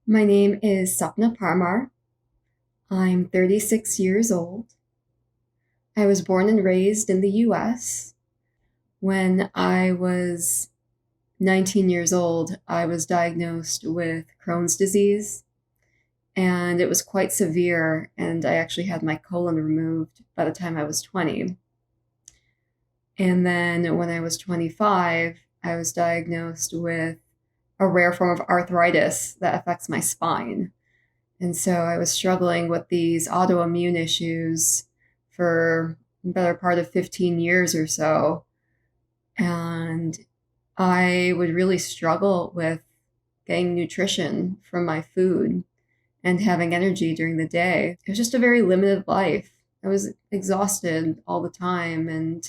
My name is Sapna. I'm 36 years old. I was born and raised in the US. When I was 19 years old, I was diagnosed with Crohn's disease, and it was quite severe, and I actually had my colon removed by the time I was 20. And then when I was 25, I was diagnosed with a rare form of arthritis that affects my spine. And so I was struggling with these autoimmune issues for the better part of 15 years or so. And I would really struggle with getting nutrition from my food and having energy during the day. It was just a very limited life. I was exhausted all the time and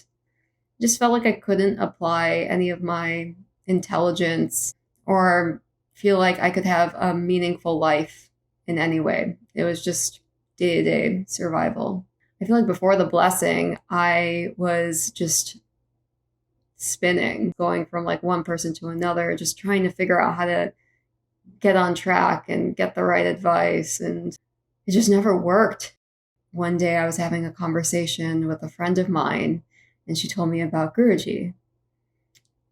just felt like I couldn't apply any of my intelligence or feel like I could have a meaningful life in any way. It was just day to day survival. I feel like before the blessing, I was just spinning, going from like one person to another, just trying to figure out how to get on track and get the right advice. And it just never worked. One day I was having a conversation with a friend of mine, and she told me about Guruji.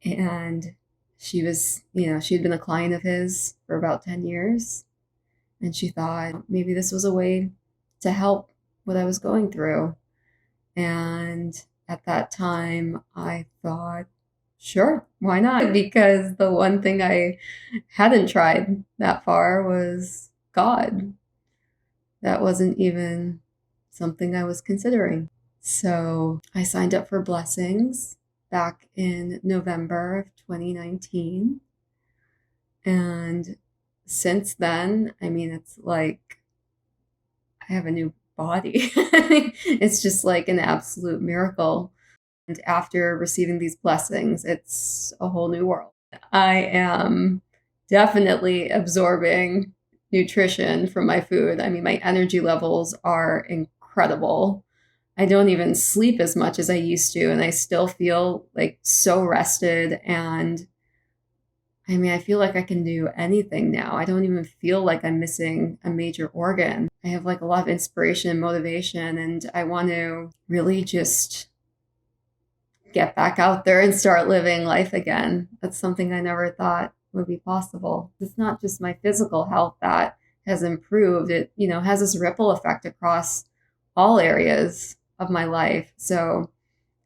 And she was, she'd been a client of his for about 10 years. And she thought maybe this was a way to help what I was going through. And at that time, I thought, sure, why not? Because the one thing I hadn't tried that far was God. That wasn't even something I was considering. So I signed up for blessings back in November of 2019. And since then, it's like I have a new body. It's just like an absolute miracle. And after receiving these blessings, it's a whole new world. I am definitely absorbing nutrition from my food. My energy levels are incredible. I don't even sleep as much as I used to, and I still feel like so rested. And I feel like I can do anything now. I don't even feel like I'm missing a major organ. I have like a lot of inspiration and motivation, and I want to really just get back out there and start living life again. That's something I never thought would be possible. It's not just my physical health that has improved. It, has this ripple effect across all areas of my life. So,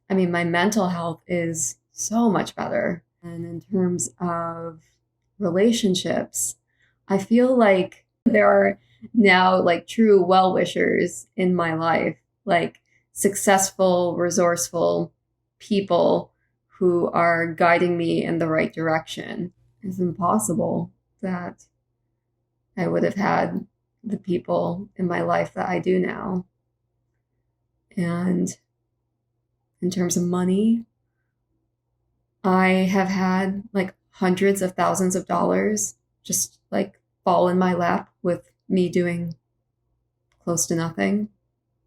my mental health is so much better. And in terms of relationships, I feel like there are now like true well-wishers in my life, like successful, resourceful people who are guiding me in the right direction. It's impossible that I would have had the people in my life that I do now. And in terms of money, I have had like hundreds of thousands of dollars just like fall in my lap with me doing close to nothing.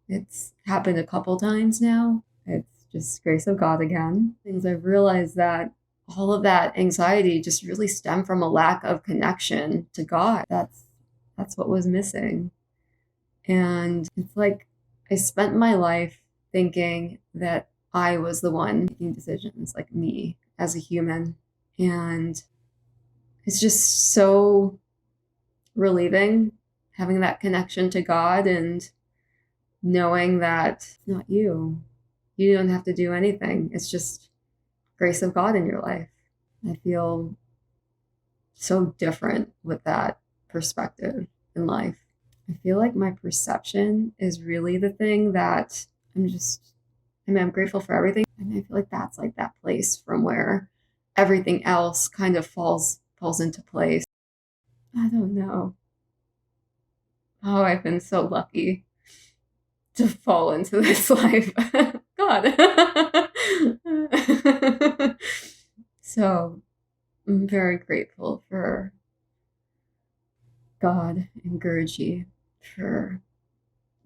It's happened a couple times now. It's just grace of God again. Things I've realized that all of that anxiety just really stemmed from a lack of connection to God. That's what was missing. And it's like I spent my life thinking that I was the one making decisions, like me as a human. And it's just so relieving having that connection to God and knowing that it's not you. You don't have to do anything. It's just grace of God in your life. I feel so different with that perspective in life. I feel like my perception is really the thing that I'm grateful for everything. I feel like that's like that place from where everything else kind of falls into place. I don't know. Oh, I've been so lucky to fall into this life. God. So I'm very grateful for God and Guruji for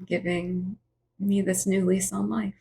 giving me this new lease on life.